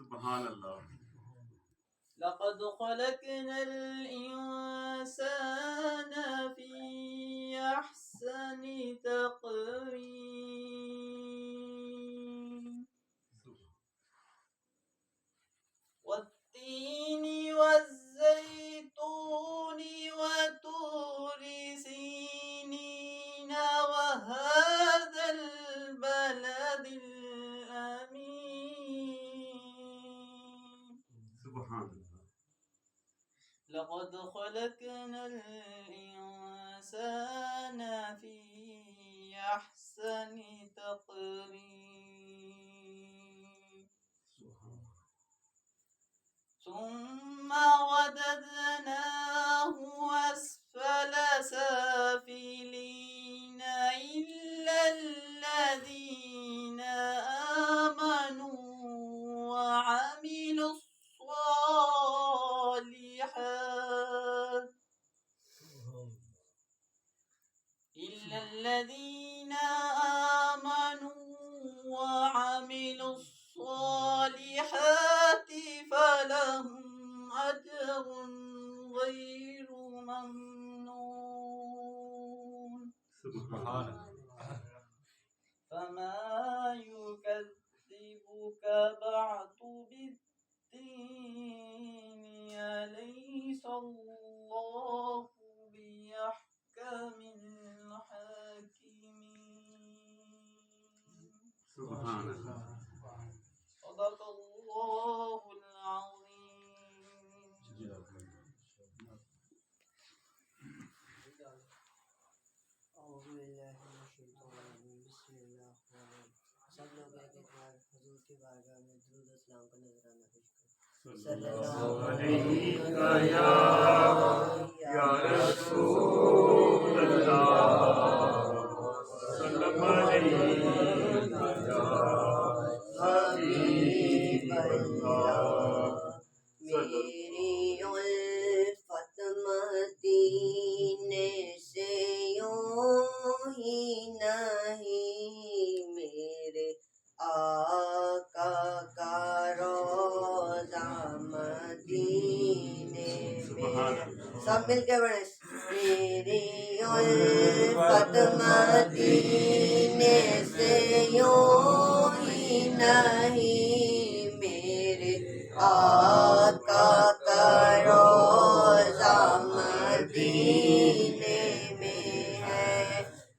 سبحان اللہ. لقد خلقنا الإنسان في أحسن تقويم والتين والزيتون وطور سينين وهذا البلد الأمين. سبحان اللہ. لقد خلقنا الإنسان في أحسن تقويم ثم رددناه أسفل سافلين إلا الذين آمنوا وعملوا الصالحات إلا الذين آمنوا وعملوا الصالحات فلهم أجر غير ممنون. سبحان اللہ. فما يكذبك بعد بالدين أليس الله بأحكم الحاكمين. سبحان اللہ. صدق الله العظيم. اعوذ باللہ من الشیطان الرجیم بسم اللہ الرحمن الرحیم. سب لوگ ایک ایک بار حضور کی بارگاہ میں درود و سلام کا نذرانہ پیش کریں. صلی اللہ علیہ یا رسول اللہ سلام علیک یا حبیب اللہ. میری الفت مدینے سے یوں ہی نہیں، میرے آقا کا روضہ مدینے میں. سب مل کے پڑھیں. میری الفت مدینے سے یوں ہی نہیں، میرے آقا کا روضہ مدینے میں ہے.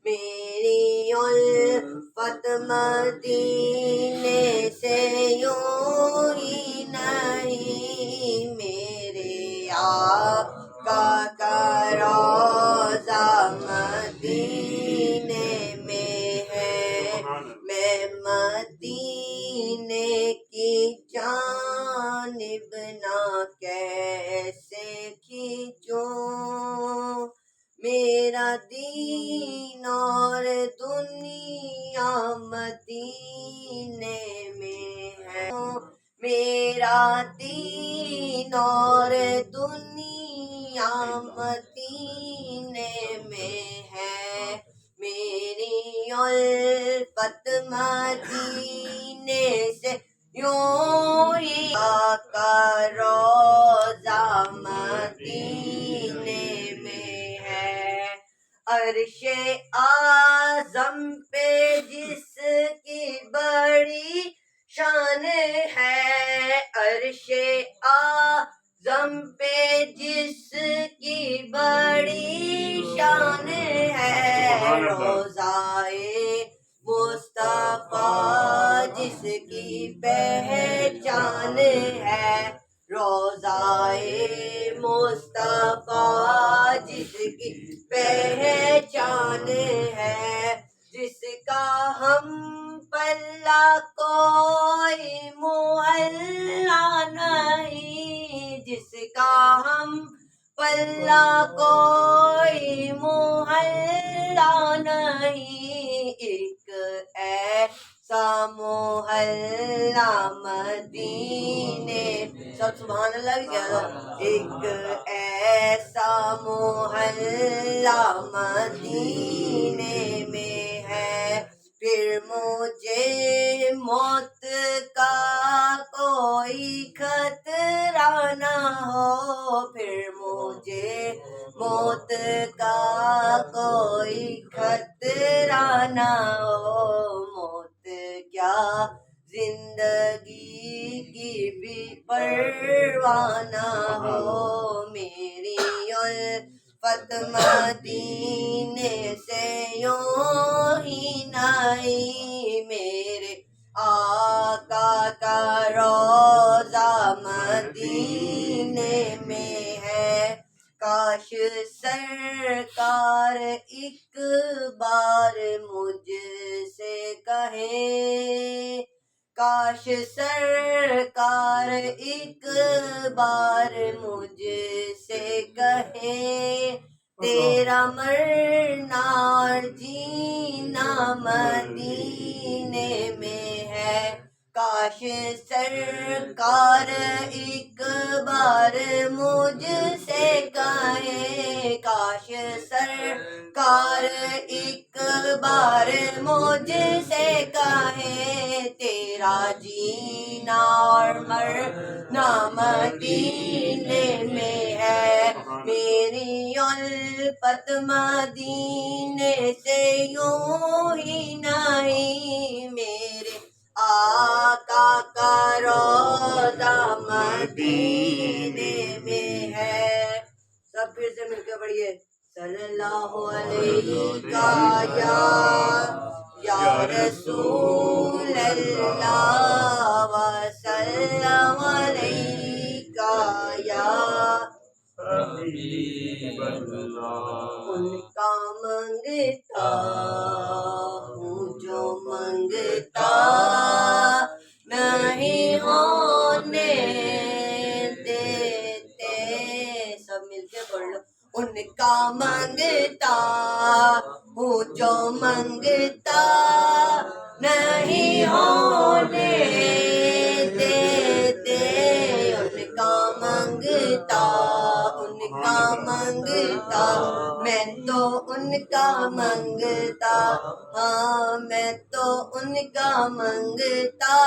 میری الفت مدینے سے یوں ہی نہیں، میرے آقا کا روضہ مدینے میں ہے. میں مدینے کی جانب نہ کیسے کھینچوں، میرا دین اور دنیا مدینے میں ہے. میرا دین اور دنیا مدینے میں ہے. میری الفت مدینے سے یوں ہی آقا روضہ مدینے میں ہے. عرش اعظم پہ جس کی بڑی شان ہے، عرش اعظم پہ جس کی بڑی شان ہے، روضائے مصطفیٰ جس کی پہچان ہے، روضائے مصطفیٰ جس کی پہچان ہے. جس کا ہم پلہ کوئی محلہ نہیں، جس کا ہم پلہ کوئی محلہ نہیں، ایک ایسا محلہ مدینے. سب سبحان اللہ بھی کہہ دو. ایک ایسا محلہ مدینے میں ہے. پھر مجھے موت کا کوئی زندگی کی بھی پرواہ نہ ہو میری الفت مدینے سے یوں ہی نہیں میرے آقا کا روضہ مدینے میں ہے کاش سرکار ایک بار مجھ سے کہیں کاش سرکار ایک بار مجھ سے کہیں تیرا مرنا اور جینا مدینے میں ہے کاش سرکار ایک بار مجھ سے کہیں کاش سرکار ایک بار مجھ سے کہیں تیرا جینا اور مرنا مدینے میں ہے میری الفت مدینے سے یوں ہی نہیں میرے آقا کا روضہ مدینے میں ہے سب پھر سے مل کے پڑھیے صلی اللہ علیہ یا رسول اللہ وسلم علیکہ یا حبیب اللہ ان کا منگتا ہوں جو منگتا نہیں ہونے دیتے سب مل کے پڑھ لو ان کا منگتا ہوں جو منگتا نہیں ہونے دیتے ان کا منگتا میں تو ان کا منگتا ہاں میں تو ان کا منگتا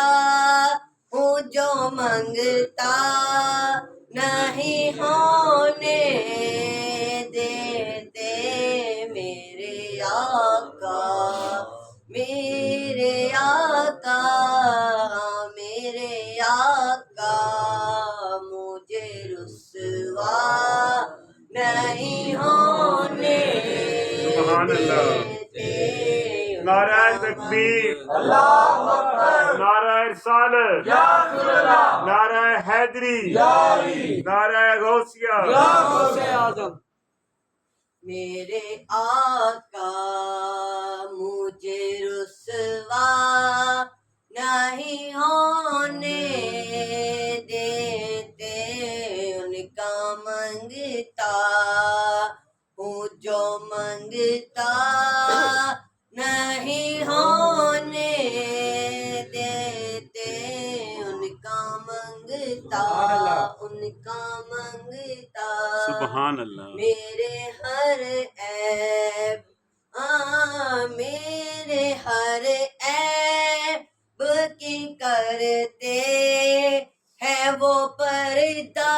ہوں جو منگتا نہیں ہونے دیتے میرے آقا میرے آقا میرے آقا مجھے رسوا نہیں ہونے سبحان اللہ دیتے نعرہ تکبیر اللہ اکبر نعرہ رسالت یا رسول اللہ نعرہ حیدری یا علی نعرہ غوثیہ یا غوث اعظم میرے آقا مجھے رسوا نہیں ہونے دیتے ان کا منگتا ہوں جو منگتا نہیں ہونے دیتے ان کا منگتا سبحان اللہ میرے ہر عیب میرے ہر عیب کی کرتے ہے وہ پردہ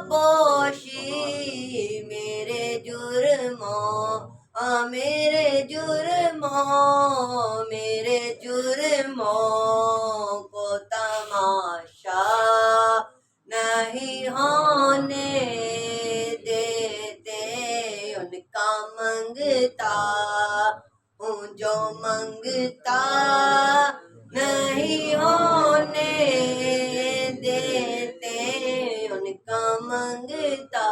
پوشی میرے جرموں کو تماشا نہیں ہونے دیتے ان کا منگتا ہوں جو منگتا نہیں ہونے دیتے ان کا منگتا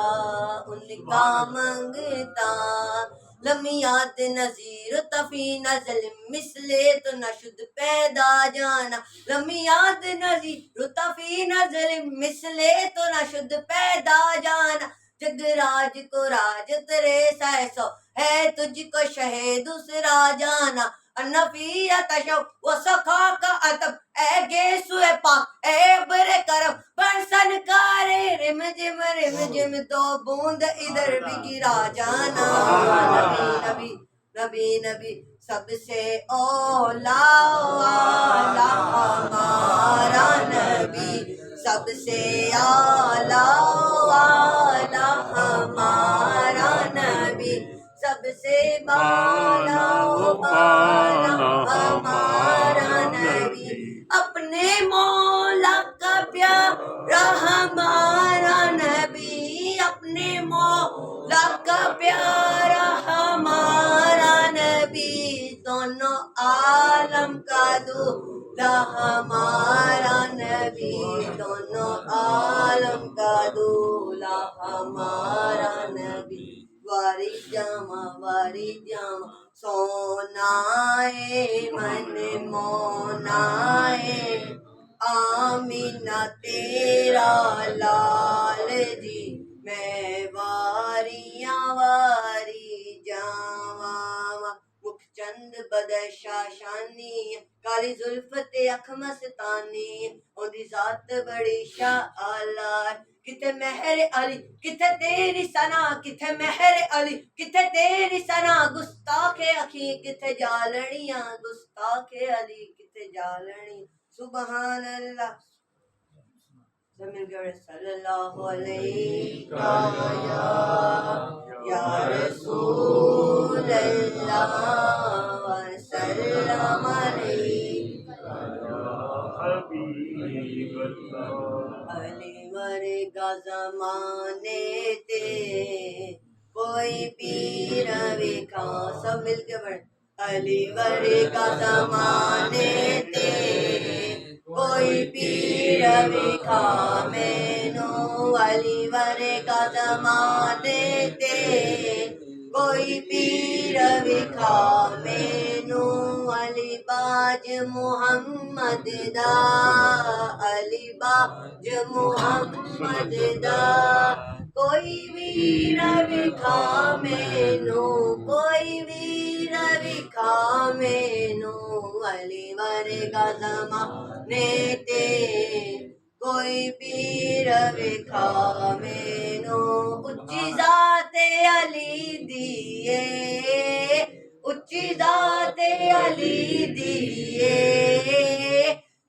لمیات نظیر تفی نزل مثلے تو نہ شد پیدا جانا لمیات نظیر تفی نزل مثلے تو نہ شد پیدا جانا جگ راج کو راج ترے سو ہے تجھ کو شہ دوسرا جانا انفیت شو و سخا کا ادب اے گیسو پاک اے بر کرم برسن کارے رم جم تو بوند ادھر بھی گرا جانا نبی سب سے اولا والا ہمارا نبی سب سے اعلیٰ والا ہمارا نبی سب سے بالا ہمارا نبی اپنے مولا کا پیارا ہمارا نبی، اپنے مولا کا پیارا ہمارا نبی، دونوں عالم کا دولہا ہمارا نبی، دونوں عالم کا دولہا ہمارا نبی۔ واری جامع سونائے من مونائے، آمینہ تیرا لال جی، میں واریاں واری جاواں، مکھ چند بدشا شانی، کالی زلفت اکھ مستانی، اودی ذات بڑی شاءاللہ، کتے مہر علی کتے تیری ثنا، کتے مہر علی کتے تیری ثنا، گستاخ اخی کتے جالڑیاں، گستاخ علی کتے جالڑیاں، سبحان اللہ۔ سب مل کے صلی اللہ علیہ یا رسول اللہ وسلم علیہ حبیب اللہ۔ علی ورگا زمانے تے کوئی پیر ویکھا، سب مل کے پڑھ، علی ورگا زمانے تے کوئی پیر ویکھا مینو، علی ورگا زمانے تے کوئی پیر ویکھا مینو، علی باج محمد دا، علی باج محمد دا، کوئی ویر ویکھا مینو، کوئی ویر ویکھا مینو، علی ورگا زمانے تے کوئی پیر ویکھا مینو، اچھی ذات علی دیے، اچھی ذات علی دیے،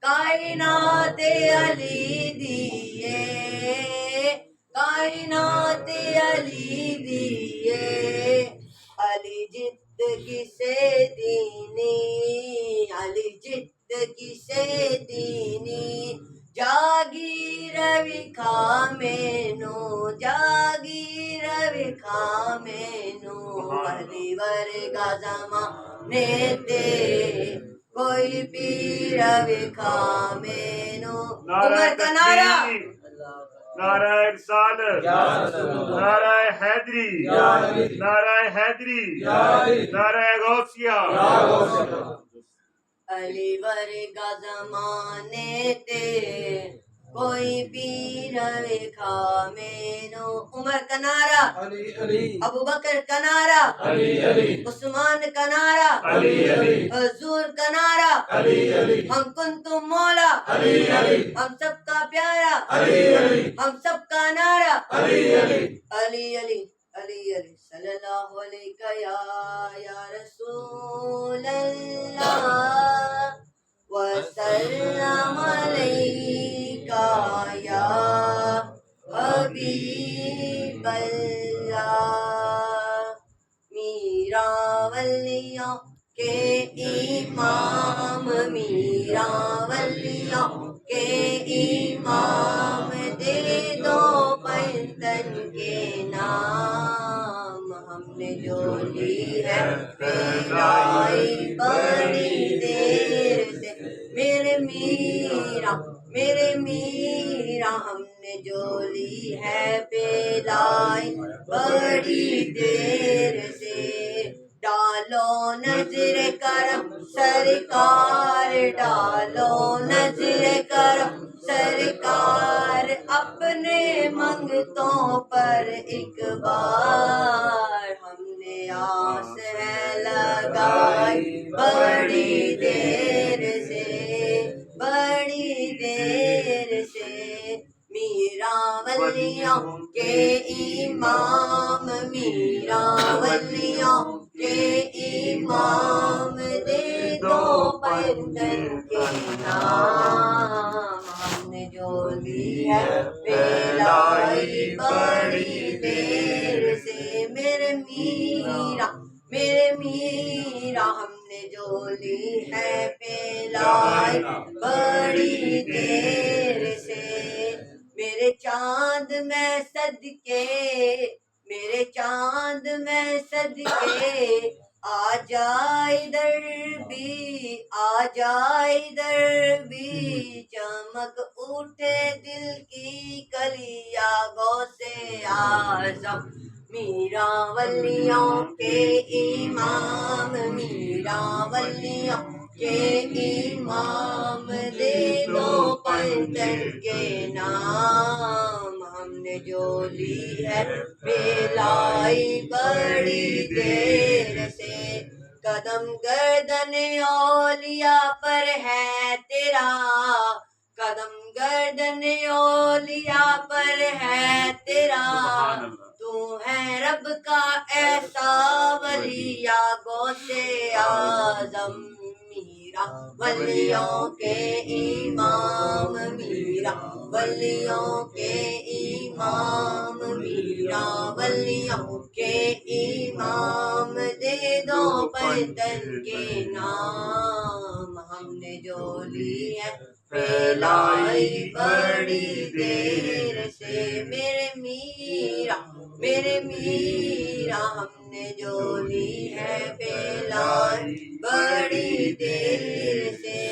کائنات علی دیے، کائنات علی دیے، علی جد کسے دینی، علی جد کسے دینی، جاگیر وکھا مینو، جاگیر وکھا مینو، علی ورگا زمانے تے کوئی پیر وکھا مینو۔ عمر کا نعرہ، نعرہ رسالت، نعرہ حیدری، نعرہ حیدری، نعرہ غوثیہ۔ علی ورگا زمانے تے کوئی پیر ویکھا مینو۔ عمر کا نعرہ، ابو بکر کا نعرہ، عثمان کا نعرہ، حضور کا نعرہ، ہم کنتم مولا، ہم سب کا پیارا، ہم سب کا نعرہ، علی علی علی علی صلی اللہ علیہ یا رسول اللہ وسلم علیہ یا حبیب اللہ۔ میرا ولیوں کے امام، میرا ولیوں کے امام، دے دو پنتن کے نام، ہم نے جو لی ہے پہلائی بڑی دیر سے، میرے میرا ہم نے جو لی ہے پہلائی بڑی دیر سے، ڈالو نظر کرم سرکار، ڈالو نظر کرم سرکار، اپنے منگتوں پر ایک بار، ہم نے آس ہے لگائی بڑی دیر سے، بڑی دیر سے، میرا ولیوں کے امام، میرا ولیوں کے امام، دے دو پنتن کے نام، ہم نے جو لی ہے پہلائی بڑی دیر سے، میرے میرا ہم نے جو لی ہے پہلائی بڑی دیر سے میرے چاند میں صدقے میرے چاند میں صدقے آ جا ادھر بھی آ جا ادھر بھی چمک اٹھے دل کی کلیا غوث اعظم میرا ولیوں کے امام میرا ولیوں کے امام دے دو پنجر کے نام ہم نے جو لی ہے بلائی بڑی دیر سے قدم گردن اولیاء پر ہے تیرا قدم گردن اولیاء پر ہے تیرا تو ہے رب کا ایسا ولی یا غوث اعظم میرا ولیوں کے امام میرا ولیوں کے امام میرا ولیوں کے امام دے دو پنجر کے نام ہم نے جو لی ہے پھیلائی بڑی دیر سے میرے میرا ہم نے جو لی ہے پھیلائی بڑی دیر سے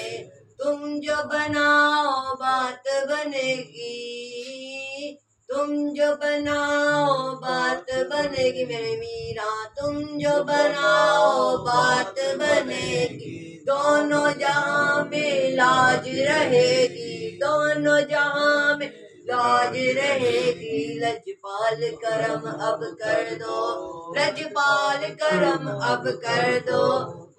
تم جو بناؤ بات بنے گی تم جو بناؤ بات بنے گی میرے میرا تم جو بناؤ بات بنے گی دونوں جہاں میں لاج رہے گی دونوں جہاں میں لاج رہے گی لجپال کرم اب کر دو لجپال کرم اب کر دو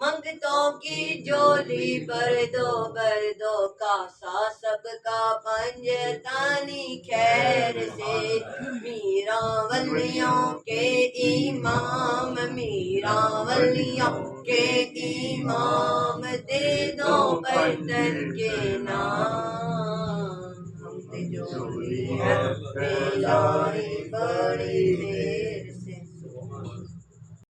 منگتوں کی جولی بھر دو کاسا سب کا پنجتانی خیر سے میرا ولیوں کے امام میرا ولیوں کے امام دے دو پنجر کے نام ہم نے جو لی ہے پھیلائی بڑی دیر